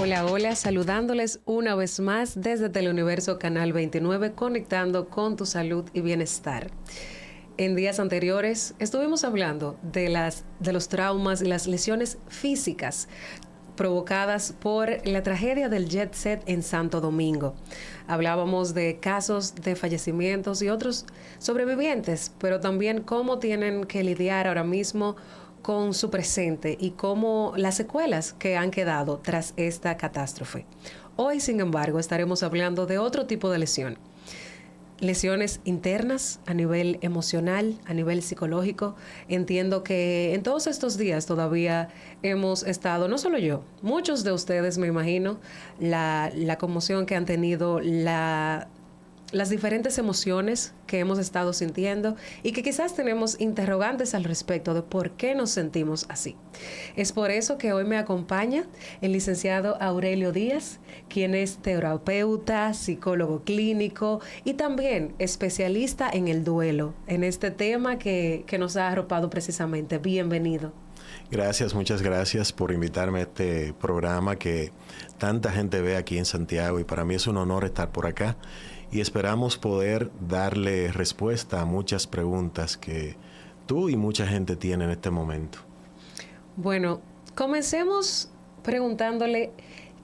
Hola, hola, saludándoles una vez más desde Teleuniverso Canal 29, conectando con tu salud y bienestar. En días anteriores estuvimos hablando de los traumas y las lesiones físicas provocadas por la tragedia del jet set en Santo Domingo. Hablábamos de casos de fallecimientos y otros sobrevivientes, pero también cómo tienen que lidiar ahora mismo con su presente y cómo las secuelas que han quedado tras esta catástrofe. Hoy, sin embargo, estaremos hablando de otro tipo de lesión. Lesiones internas a nivel emocional, a nivel psicológico. Entiendo que en todos estos días todavía hemos estado, no solo yo, muchos de ustedes me imagino, la conmoción que han tenido, las diferentes emociones que hemos estado sintiendo y que quizás tenemos interrogantes al respecto de por qué nos sentimos así. Es por eso que hoy me acompaña el licenciado Aurelio Díaz, quien es terapeuta, psicólogo clínico y también especialista en el duelo, en este tema que nos ha arropado precisamente. Bienvenido. Gracias, muchas gracias por invitarme a este programa que tanta gente ve aquí en Santiago y para mí es un honor estar por acá. Y esperamos poder darle respuesta a muchas preguntas que tú y mucha gente tiene en este momento. Bueno, comencemos preguntándole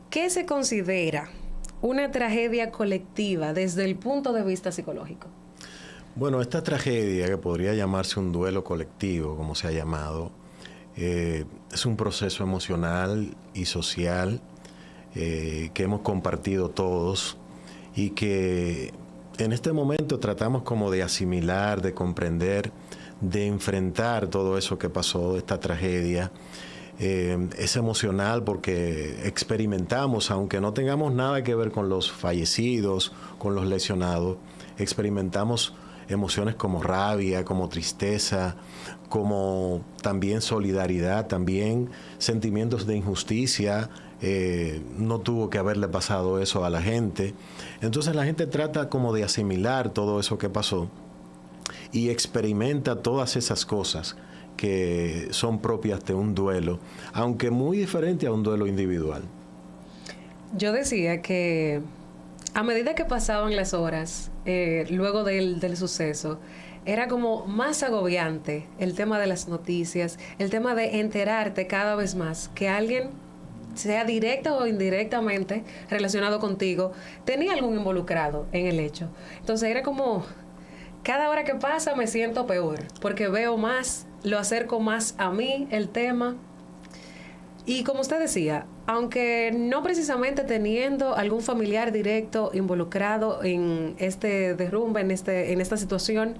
qué se considera una tragedia colectiva desde el punto de vista psicológico. Bueno, esta tragedia, que podría llamarse un duelo colectivo, como se ha llamado, es un proceso emocional y social que hemos compartido todos y que en este momento tratamos como de asimilar, de comprender, de enfrentar todo eso que pasó, esta tragedia. Es emocional porque experimentamos, aunque no tengamos nada que ver con los fallecidos, con los lesionados, experimentamos emociones como rabia, como tristeza, como también solidaridad, también sentimientos de injusticia. No tuvo que haberle pasado eso a la gente. Entonces la gente trata como de asimilar todo eso que pasó y experimenta todas esas cosas que son propias de un duelo, aunque muy diferente a un duelo individual. Yo decía que a medida que pasaban las horas, luego del suceso, era como más agobiante el tema de las noticias, el tema de enterarte cada vez más que alguien, sea directa o indirectamente relacionado contigo, tenía algún involucrado en el hecho. Entonces era como, cada hora que pasa me siento peor, porque veo más, lo acerco más a mí, el tema. Y como usted decía, aunque no precisamente teniendo algún familiar directo involucrado en este derrumbe, en esta situación,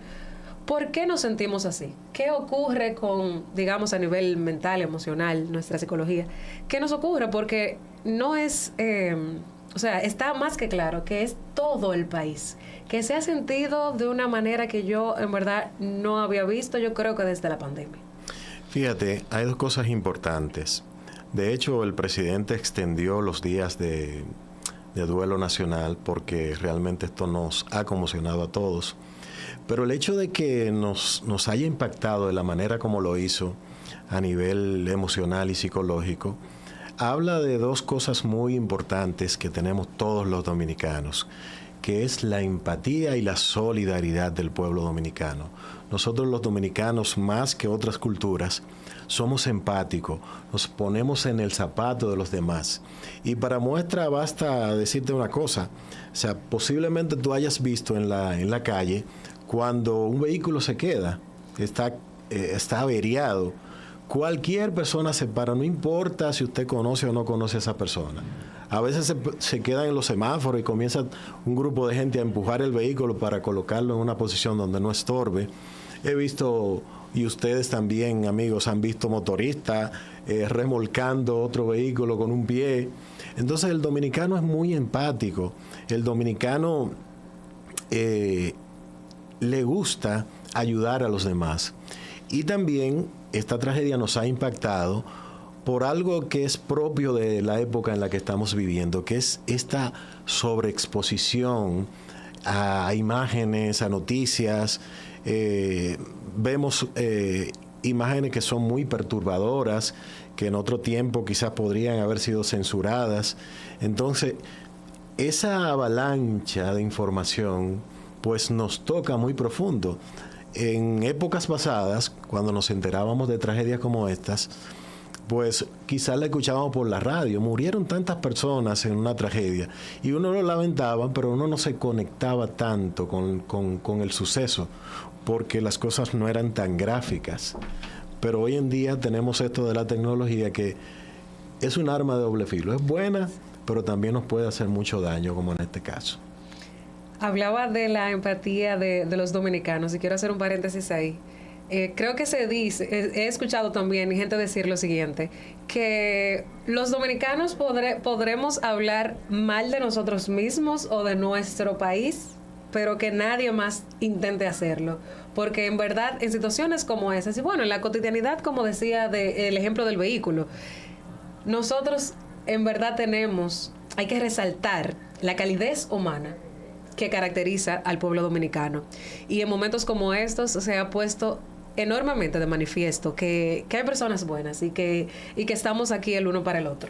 ¿por qué nos sentimos así? ¿Qué ocurre con, digamos, a nivel mental, emocional, nuestra psicología? ¿Qué nos ocurre? Porque no es, está más que claro que es todo el país, que se ha sentido de una manera que yo en verdad no había visto, yo creo que desde la pandemia. Fíjate, hay dos cosas importantes. De hecho, el presidente extendió los días de duelo nacional porque realmente esto nos ha conmocionado a todos. Pero el hecho de que nos haya impactado de la manera como lo hizo a nivel emocional y psicológico, habla de dos cosas muy importantes que tenemos todos los dominicanos, que es la empatía y la solidaridad del pueblo dominicano. Nosotros los dominicanos, más que otras culturas, somos empáticos, nos ponemos en el zapato de los demás. Y para muestra basta decirte una cosa, o sea, posiblemente tú hayas visto en la calle cuando un vehículo se queda, está averiado, cualquier persona se para, no importa si usted conoce o no conoce a esa persona. A veces se quedan en los semáforos y comienza un grupo de gente a empujar el vehículo para colocarlo en una posición donde no estorbe. He visto, y ustedes también, amigos, han visto motoristas remolcando otro vehículo con un pie. Entonces el dominicano es muy empático. El dominicano le gusta ayudar a los demás. Y también esta tragedia nos ha impactado por algo que es propio de la época en la que estamos viviendo, que es esta sobreexposición a imágenes, a noticias. Vemos imágenes que son muy perturbadoras, que en otro tiempo quizás podrían haber sido censuradas. Entonces, esa avalancha de información pues nos toca muy profundo. En épocas pasadas, cuando nos enterábamos de tragedias como estas, pues quizás la escuchábamos por la radio. Murieron tantas personas en una tragedia y uno lo lamentaba, pero uno no se conectaba tanto con el suceso porque las cosas no eran tan gráficas. Pero hoy en día tenemos esto de la tecnología que es un arma de doble filo. Es buena, pero también nos puede hacer mucho daño, como en este caso. Hablaba de la empatía de los dominicanos y quiero hacer un paréntesis ahí. Creo que se dice, he escuchado también gente decir lo siguiente, que los dominicanos podremos hablar mal de nosotros mismos o de nuestro país, pero que nadie más intente hacerlo. Porque en verdad, en situaciones como esas, y bueno, en la cotidianidad, como decía el ejemplo del vehículo, nosotros en verdad hay que resaltar la calidez humana que caracteriza al pueblo dominicano. Y en momentos como estos se ha puesto enormemente de manifiesto que hay personas buenas y que estamos aquí el uno para el otro.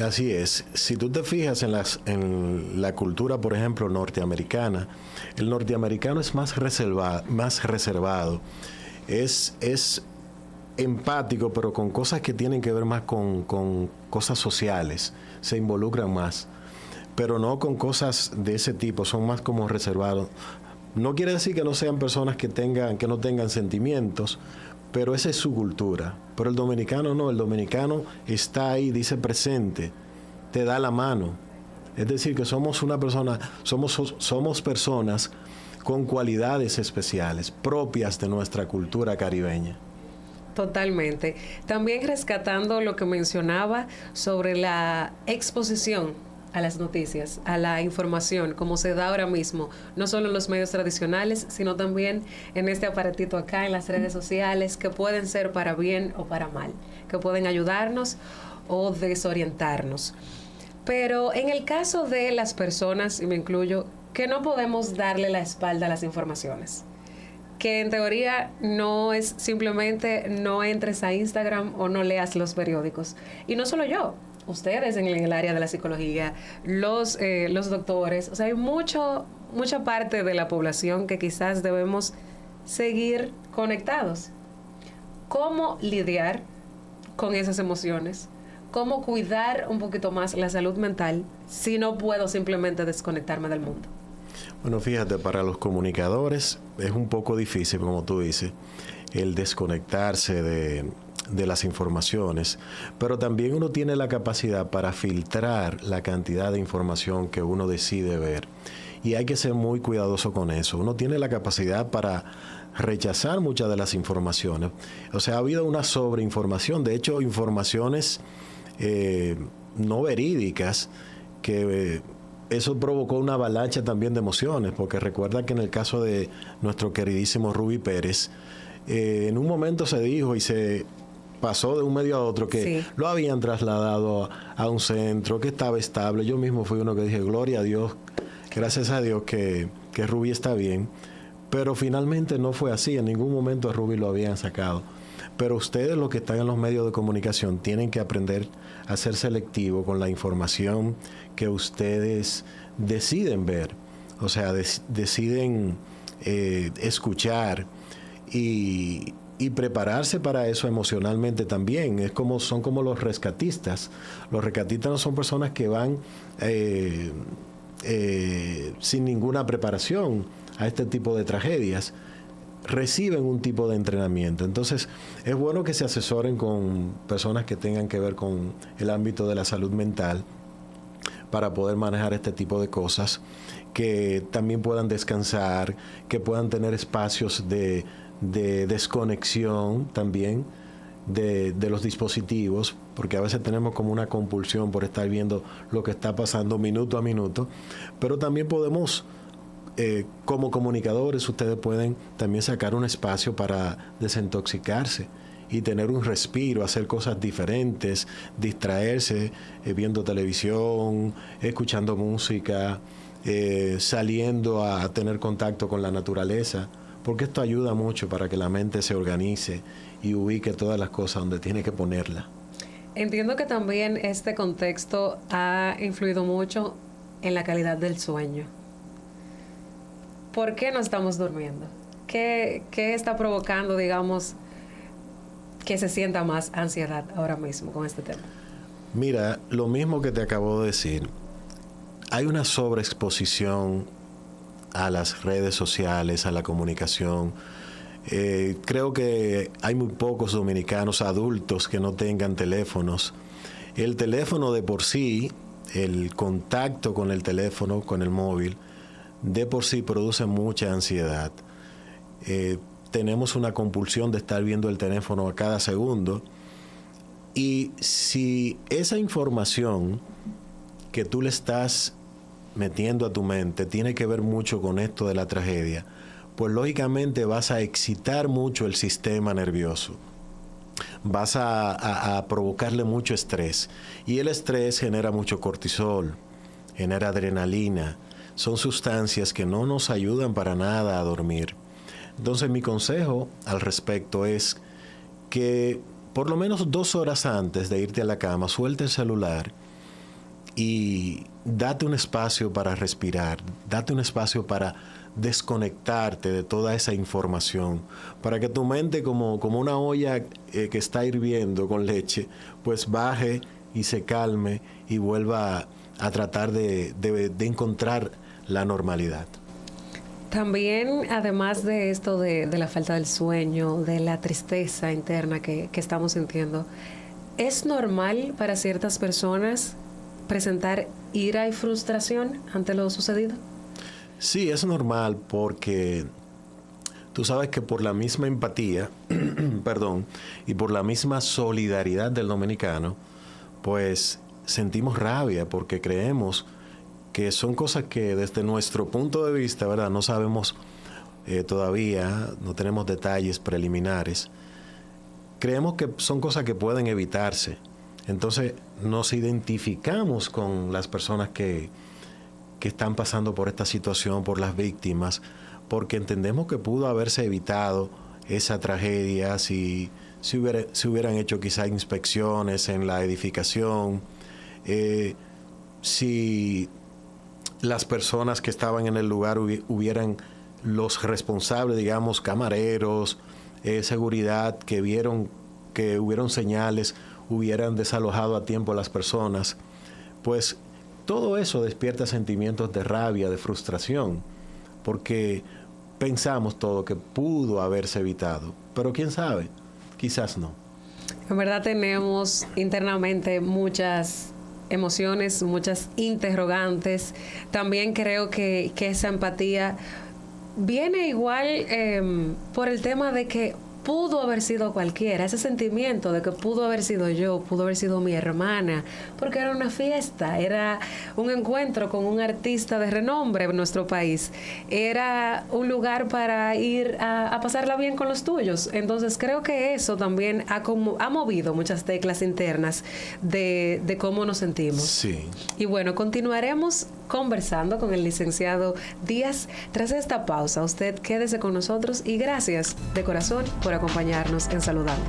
Así es. Si tú te fijas en la cultura, por ejemplo, norteamericana, el norteamericano es más reservado. Es empático, pero con cosas que tienen que ver más con cosas sociales. Se involucran más, pero no con cosas de ese tipo, son más como reservados. No quiere decir que no sean personas que no tengan sentimientos, pero esa es su cultura. Pero el dominicano no, el dominicano está ahí, dice presente, te da la mano. Es decir, que somos personas con cualidades especiales, propias de nuestra cultura caribeña. Totalmente. También rescatando lo que mencionaba sobre la exposición a las noticias, a la información, como se da ahora mismo, no solo en los medios tradicionales, sino también en este aparatito acá, en las redes sociales, que pueden ser para bien o para mal, que pueden ayudarnos o desorientarnos. Pero en el caso de las personas, y me incluyo, que no podemos darle la espalda a las informaciones, que en teoría no es simplemente no entres a Instagram o no leas los periódicos. Y no solo yo, ustedes en el área de la psicología, los doctores, o sea, hay mucha parte de la población que quizás debemos seguir conectados. ¿Cómo lidiar con esas emociones? ¿Cómo cuidar un poquito más la salud mental si no puedo simplemente desconectarme del mundo? Bueno, fíjate, para los comunicadores es un poco difícil, como tú dices, el desconectarse de las informaciones, pero también uno tiene la capacidad para filtrar la cantidad de información que uno decide ver. Y hay que ser muy cuidadoso con eso. Uno tiene la capacidad para rechazar muchas de las informaciones. O sea, ha habido una sobreinformación, de hecho, informaciones no verídicas que... eso provocó una avalancha también de emociones, porque recuerda que en el caso de nuestro queridísimo Rubí Pérez, en un momento se dijo y se pasó de un medio a otro que lo habían trasladado a un centro, que estaba estable. Yo mismo fui uno que dije, gloria a Dios, gracias a Dios que Rubí está bien. Pero finalmente no fue así, en ningún momento a Rubí lo habían sacado. Pero ustedes, los que están en los medios de comunicación, tienen que aprender a ser selectivos con la información que ustedes deciden ver. O sea, deciden escuchar y prepararse para eso emocionalmente también. Son como los rescatistas. Los rescatistas no son personas que van sin ninguna preparación a este tipo de tragedias. Reciben un tipo de entrenamiento. Entonces, es bueno que se asesoren con personas que tengan que ver con el ámbito de la salud mental para poder manejar este tipo de cosas, que también puedan descansar, que puedan tener espacios de desconexión también de los dispositivos, porque a veces tenemos como una compulsión por estar viendo lo que está pasando minuto a minuto, pero también podemos... como comunicadores, ustedes pueden también sacar un espacio para desintoxicarse y tener un respiro, hacer cosas diferentes, distraerse viendo televisión, escuchando música, saliendo a tener contacto con la naturaleza, porque esto ayuda mucho para que la mente se organice y ubique todas las cosas donde tiene que ponerla. Entiendo que también este contexto ha influido mucho en la calidad del sueño. ¿Por qué no estamos durmiendo? ¿Qué está provocando, digamos, que se sienta más ansiedad ahora mismo con este tema? Mira, lo mismo que te acabo de decir, hay una sobreexposición a las redes sociales, a la comunicación. Creo que hay muy pocos dominicanos adultos que no tengan teléfonos. El teléfono de por sí, el contacto con el teléfono, con el móvil, de por sí produce mucha ansiedad. Tenemos una compulsión de estar viendo el teléfono a cada segundo. Y si esa información que tú le estás metiendo a tu mente tiene que ver mucho con esto de la tragedia, pues lógicamente vas a excitar mucho el sistema nervioso. Vas a provocarle mucho estrés. Y el estrés genera mucho cortisol, genera adrenalina. Son sustancias que no nos ayudan para nada a dormir. Entonces mi consejo al respecto es que por lo menos 2 horas antes de irte a la cama, suelta el celular y date un espacio para respirar, date un espacio para desconectarte de toda esa información, para que tu mente, como una olla que está hirviendo con leche, pues baje y se calme y vuelva a tratar de encontrar la normalidad. También, además de esto de la falta del sueño, de la tristeza interna que estamos sintiendo, ¿es normal para ciertas personas presentar ira y frustración ante lo sucedido? Sí, es normal porque tú sabes que por la misma empatía, perdón, y por la misma solidaridad del dominicano, pues sentimos rabia porque creemos que son cosas que desde nuestro punto de vista, ¿verdad? No sabemos todavía, no tenemos detalles preliminares. Creemos que son cosas que pueden evitarse. Entonces nos identificamos con las personas que están pasando por esta situación, por las víctimas, porque entendemos que pudo haberse evitado esa tragedia si hubieran hecho quizá inspecciones en la edificación, si las personas que estaban en el lugar hubieran los responsables, digamos, camareros, seguridad, que vieron que hubieron señales, hubieran desalojado a tiempo a las personas, pues todo eso despierta sentimientos de rabia, de frustración, porque pensamos todo que pudo haberse evitado, pero quién sabe, quizás no. En verdad tenemos internamente muchas emociones, muchas interrogantes. También creo que esa empatía viene igual por el tema de que pudo haber sido cualquiera, ese sentimiento de que pudo haber sido yo, pudo haber sido mi hermana, porque era una fiesta, era un encuentro con un artista de renombre en nuestro país, era un lugar para ir a pasarla bien con los tuyos. Entonces creo que eso también ha movido muchas teclas internas de cómo nos sentimos. Sí. Y bueno, continuaremos conversando con el licenciado Díaz tras esta pausa. Usted quédese con nosotros y gracias de corazón por acompañarnos en Saludando.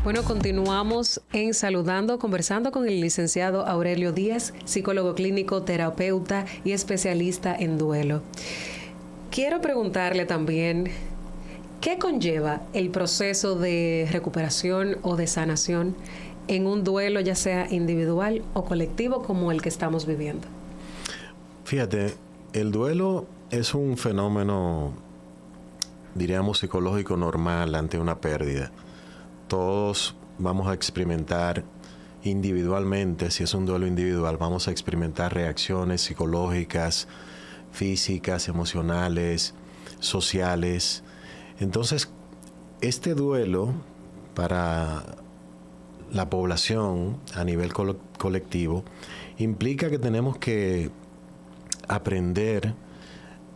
Bueno, continuamos en Saludando, conversando con el licenciado Aurelio Díaz, psicólogo clínico, terapeuta y especialista en duelo. Quiero preguntarle también, ¿qué conlleva el proceso de recuperación o de sanación en un duelo, ya sea individual o colectivo, como el que estamos viviendo? Fíjate, el duelo es un fenómeno, diríamos, psicológico normal ante una pérdida. Todos vamos a experimentar individualmente, si es un duelo individual, vamos a experimentar reacciones psicológicas, físicas, emocionales, sociales. Entonces, este duelo para la población a nivel colectivo implica que tenemos que aprender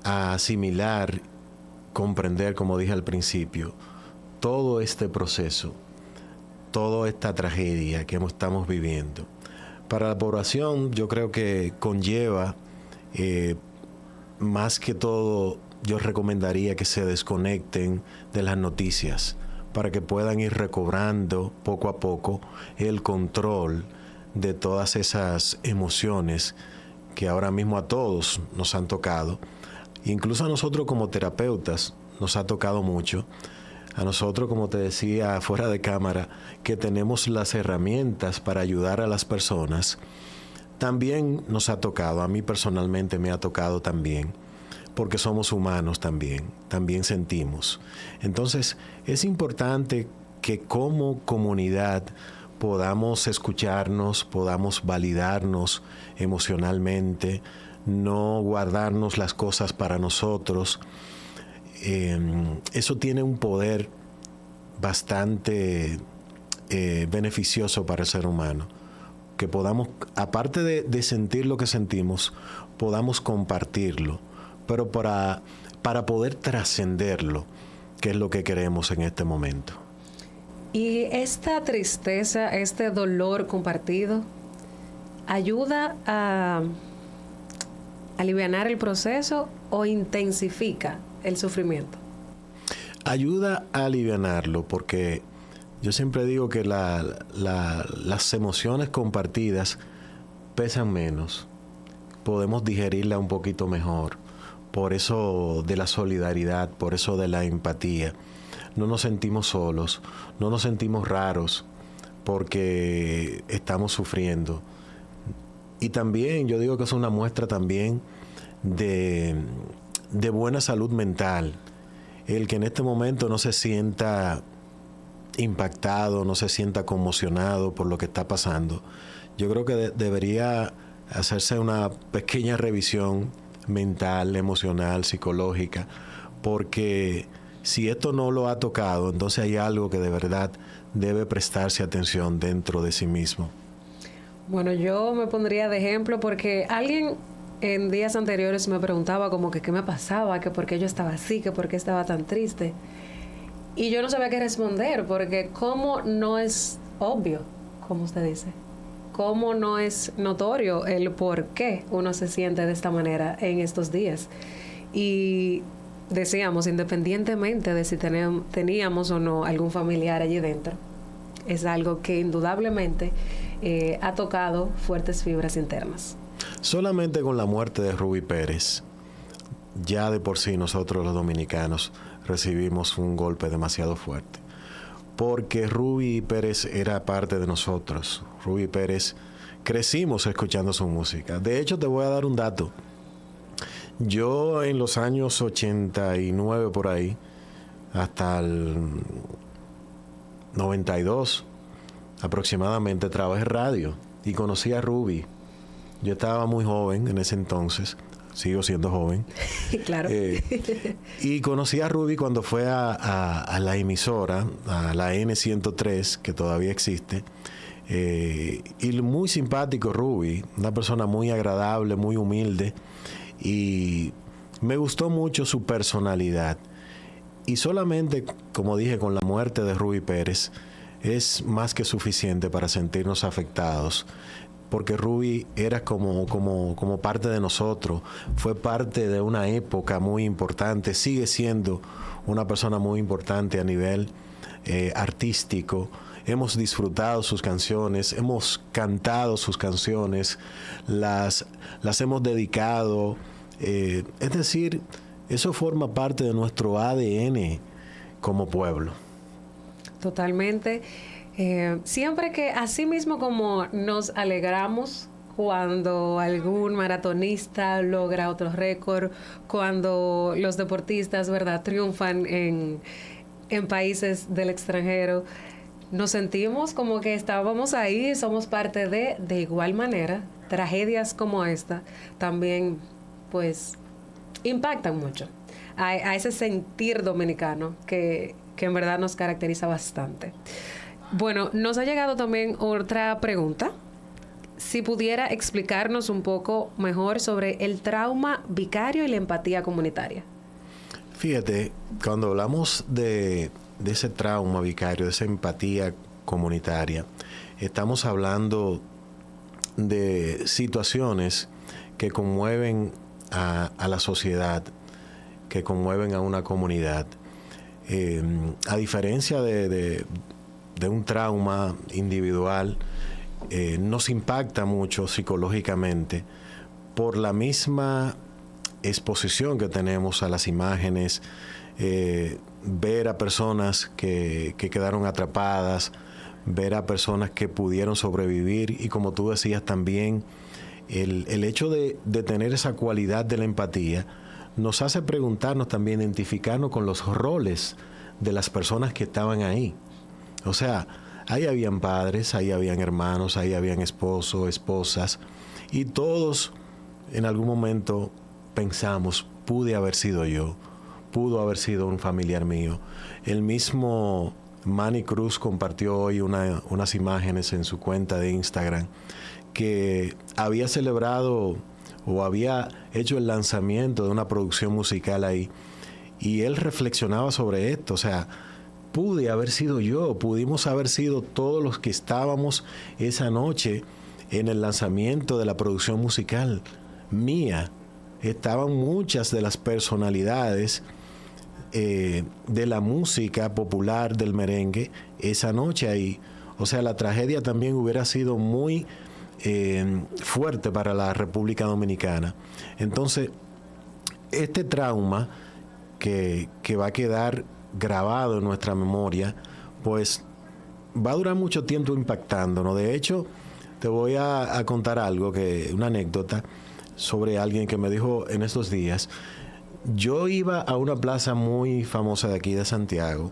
a asimilar, comprender, como dije al principio, todo este proceso, toda esta tragedia que estamos viviendo. Para la población yo creo que conlleva, más que todo, yo recomendaría que se desconecten de las noticias para que puedan ir recobrando poco a poco el control de todas esas emociones que ahora mismo a todos nos han tocado. Incluso a nosotros como terapeutas nos ha tocado mucho. A nosotros, como te decía fuera de cámara, que tenemos las herramientas para ayudar a las personas, también nos ha tocado, a mí personalmente me ha tocado también, porque somos humanos también sentimos. Entonces, es importante que como comunidad podamos escucharnos, podamos validarnos emocionalmente, no guardarnos las cosas para nosotros. Eso tiene un poder bastante beneficioso para el ser humano. Que podamos, aparte de sentir lo que sentimos, podamos compartirlo, pero para poder trascenderlo, que es lo que queremos en este momento. Y esta tristeza, este dolor compartido, ayuda a alivianar el proceso o intensifica el sufrimiento. Ayuda a alivianarlo, porque yo siempre digo que las emociones compartidas pesan menos, podemos digerirla un poquito mejor, por eso de la solidaridad, por eso de la empatía. No nos sentimos solos, no nos sentimos raros, porque estamos sufriendo. Y también yo digo que es una muestra también de buena salud mental, el que en este momento no se sienta impactado, no se sienta conmocionado por lo que está pasando. Yo creo que debería hacerse una pequeña revisión mental, emocional, psicológica, porque si esto no lo ha tocado, entonces hay algo que de verdad debe prestarse atención dentro de sí mismo. Bueno, yo me pondría de ejemplo porque alguien en días anteriores me preguntaba como que qué me pasaba, que por qué yo estaba así, que por qué estaba tan triste. Y yo no sabía qué responder, porque cómo no es obvio, como usted dice, cómo no es notorio el por qué uno se siente de esta manera en estos días. Y decíamos, independientemente de si teníamos o no algún familiar allí dentro, es algo que indudablemente ha tocado fuertes fibras internas. Solamente con la muerte de Ruby Pérez, ya de por sí nosotros los dominicanos recibimos un golpe demasiado fuerte, porque Ruby Pérez era parte de nosotros. Ruby Pérez, crecimos escuchando su música. De hecho, te voy a dar un dato. Yo en los años 89 por ahí, hasta el 92 aproximadamente, trabajé en radio y conocí a Ruby. Yo estaba muy joven en ese entonces, sigo siendo joven. Claro. Y conocí a Ruby cuando fue a la emisora, a la N103, que todavía existe. Y muy simpático Ruby, una persona muy agradable, muy humilde. Y me gustó mucho su personalidad. Y solamente, como dije, con la muerte de Ruby Pérez, es más que suficiente para sentirnos afectados. Porque Ruby era como parte de nosotros, fue parte de una época muy importante, sigue siendo una persona muy importante a nivel artístico. Hemos disfrutado sus canciones, hemos cantado sus canciones, las hemos dedicado. Es decir, eso forma parte de nuestro ADN como pueblo. Totalmente. Siempre que, así mismo como nos alegramos cuando algún maratonista logra otro récord, cuando los deportistas, ¿verdad?, triunfan en países del extranjero, nos sentimos como que estábamos ahí, somos parte de igual manera. Tragedias como esta también, pues, impactan mucho a ese sentir dominicano que en verdad nos caracteriza bastante. Bueno, nos ha llegado también otra pregunta si pudiera explicarnos un poco mejor sobre el trauma vicario y la empatía comunitaria. Fíjate, cuando hablamos de ese trauma vicario, de esa empatía comunitaria, estamos hablando de situaciones que conmueven a la sociedad, que conmueven a una comunidad. A diferencia de un trauma individual, nos impacta mucho psicológicamente por la misma exposición que tenemos a las imágenes, ver a personas que quedaron atrapadas, ver a personas que pudieron sobrevivir y, como tú decías también, el hecho de tener esa cualidad de la empatía nos hace preguntarnos también, identificarnos con los roles de las personas que estaban ahí. O sea, ahí habían padres, ahí habían hermanos, ahí habían esposos, esposas, y todos en algún momento pensamos, pude haber sido yo, pudo haber sido un familiar mío. El mismo Manny Cruz compartió hoy unas imágenes en su cuenta de Instagram que había celebrado o había hecho el lanzamiento de una producción musical ahí, y él reflexionaba sobre esto. O sea, pude haber sido yo, pudimos haber sido todos los que estábamos esa noche en el lanzamiento de la producción musical mía. Estaban muchas de las personalidades de la música popular, del merengue, esa noche ahí. O sea, la tragedia también hubiera sido muy fuerte para la República Dominicana. Entonces, este trauma que va a quedar grabado en nuestra memoria, pues va a durar mucho tiempo impactándonos. De hecho, te voy a contar algo, una anécdota sobre alguien que me dijo en estos días. Yo iba a una plaza muy famosa de aquí de Santiago.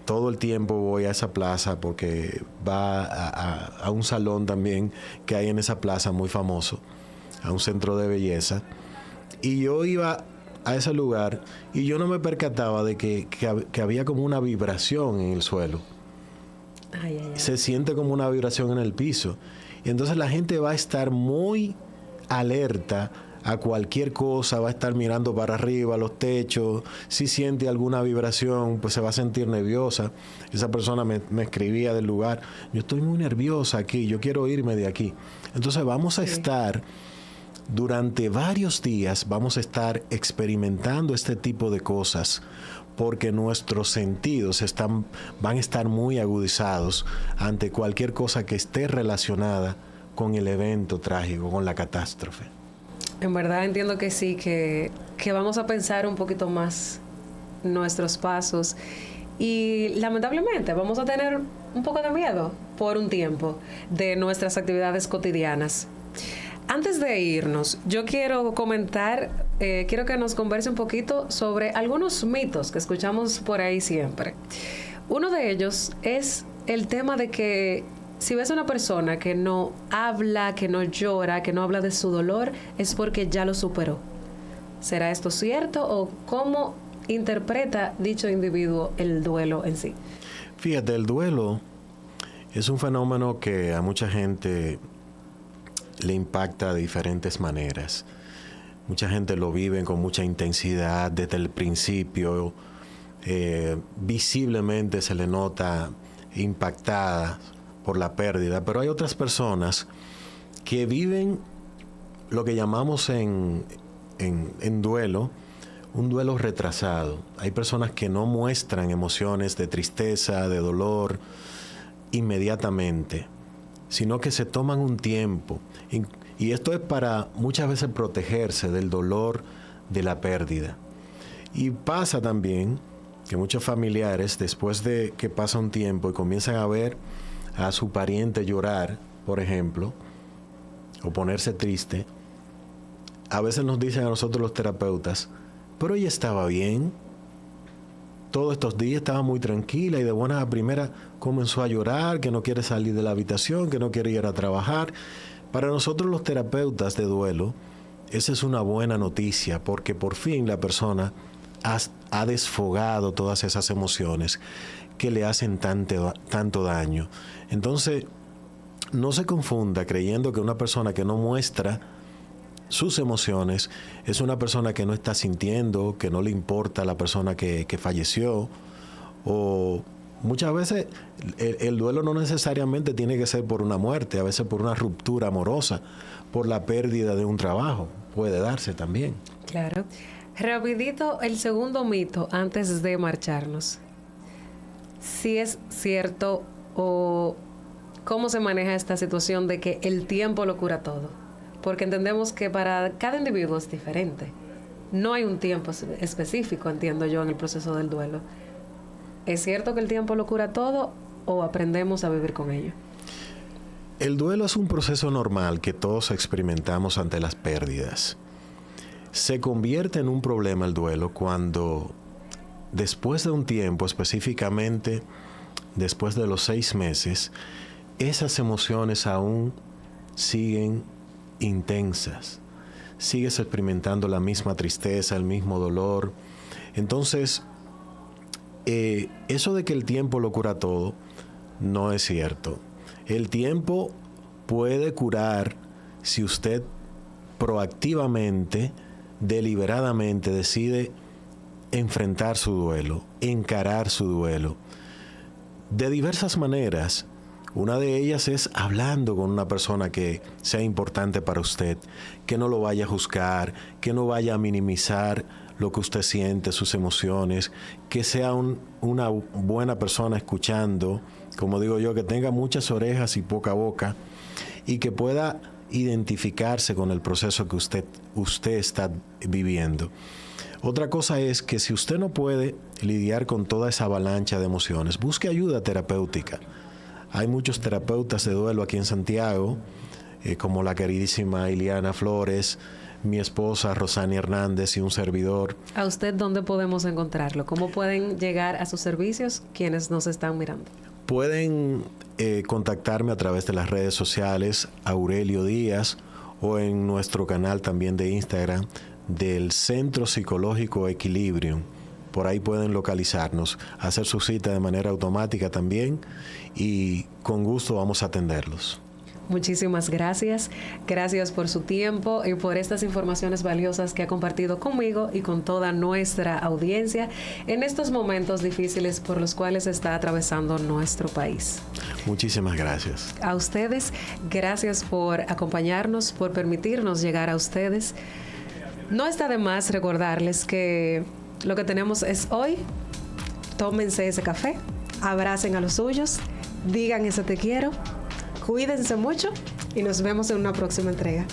Todo el tiempo voy a esa plaza porque va a un salón también que hay en esa plaza muy famoso, a un centro de belleza. Y yo iba a ese lugar y yo no me percataba de que había como una vibración en el suelo. Ay, ay, ay. Se siente como una vibración en el piso. Y entonces la gente va a estar muy alerta a cualquier cosa, va a estar mirando para arriba, los techos. Si siente alguna vibración, pues se va a sentir nerviosa. Esa persona me escribía del lugar: yo estoy muy nerviosa aquí, yo quiero irme de aquí. Entonces vamos a estar, durante varios días, vamos a estar experimentando este tipo de cosas, porque nuestros sentidos van a estar muy agudizados ante cualquier cosa que esté relacionada con el evento trágico, con la catástrofe. En verdad entiendo que sí, que vamos a pensar un poquito más nuestros pasos y lamentablemente vamos a tener un poco de miedo por un tiempo de nuestras actividades cotidianas. Antes de irnos, yo quiero quiero que nos converse un poquito sobre algunos mitos que escuchamos por ahí siempre. Uno de ellos es el tema de que si ves a una persona que no habla, que no llora, que no habla de su dolor, es porque ya lo superó. ¿Será esto cierto o cómo interpreta dicho individuo el duelo en sí? Fíjate, el duelo es un fenómeno que a mucha gente le impacta de diferentes maneras. Mucha gente lo vive con mucha intensidad desde el principio. Visiblemente se le nota impactada por la pérdida, pero hay otras personas que viven lo que llamamos en duelo, un duelo retrasado. Hay personas que no muestran emociones de tristeza, de dolor inmediatamente, sino que se toman un tiempo. Y esto es para muchas veces protegerse del dolor de la pérdida. Y pasa también que muchos familiares, después de que pasa un tiempo y comienzan a ver a su pariente llorar, por ejemplo, o ponerse triste, a veces nos dicen a nosotros los terapeutas: pero ella estaba bien, todos estos días estaba muy tranquila y de buenas a primeras comenzó a llorar, que no quiere salir de la habitación, que no quiere ir a trabajar. Para nosotros los terapeutas de duelo, esa es una buena noticia, porque por fin la persona ha desfogado todas esas emociones que le hacen tanto daño. Entonces, no se confunda creyendo que una persona que no muestra sus emociones es una persona que no está sintiendo, que no le importa la persona que falleció. O muchas veces el duelo no necesariamente tiene que ser por una muerte, a veces por una ruptura amorosa, por la pérdida de un trabajo, puede darse también. Claro. Rapidito, el segundo mito antes de marcharnos. Si es cierto o cómo se maneja esta situación de que el tiempo lo cura todo. Porque entendemos que para cada individuo es diferente. No hay un tiempo específico, entiendo yo, en el proceso del duelo. ¿Es cierto que el tiempo lo cura todo o aprendemos a vivir con ello? El duelo es un proceso normal que todos experimentamos ante las pérdidas. Se convierte en un problema el duelo cuando, después de un tiempo, específicamente después de los 6 meses, esas emociones aún siguen intensas. Sigues experimentando la misma tristeza, el mismo dolor. Entonces, eso de que el tiempo lo cura todo, no es cierto. El tiempo puede curar si usted proactivamente, deliberadamente decide enfrentar su duelo, encarar su duelo. De diversas maneras. Una de ellas es hablando con una persona que sea importante para usted, que no lo vaya a juzgar, que no vaya a minimizar lo que usted siente, sus emociones, que sea una buena persona escuchando, como digo yo, que tenga muchas orejas y poca boca, y que pueda identificarse con el proceso que usted está viviendo. Otra cosa es que si usted no puede lidiar con toda esa avalancha de emociones, busque ayuda terapéutica. Hay muchos terapeutas de duelo aquí en Santiago, como la queridísima Iliana Flores, mi esposa Rosani Hernández y un servidor. ¿A usted dónde podemos encontrarlo? ¿Cómo pueden llegar a sus servicios quienes nos están mirando? Pueden contactarme a través de las redes sociales, Aurelio Díaz, o en nuestro canal también de Instagram del Centro Psicológico Equilibrium. Por ahí pueden localizarnos, hacer su cita de manera automática también y con gusto vamos a atenderlos. Muchísimas gracias. Gracias por su tiempo y por estas informaciones valiosas que ha compartido conmigo y con toda nuestra audiencia en estos momentos difíciles por los cuales está atravesando nuestro país. Muchísimas gracias. A ustedes, gracias por acompañarnos, por permitirnos llegar a ustedes. No está de más recordarles que lo que tenemos es hoy. Tómense ese café, abracen a los suyos, digan ese te quiero, cuídense mucho y nos vemos en una próxima entrega.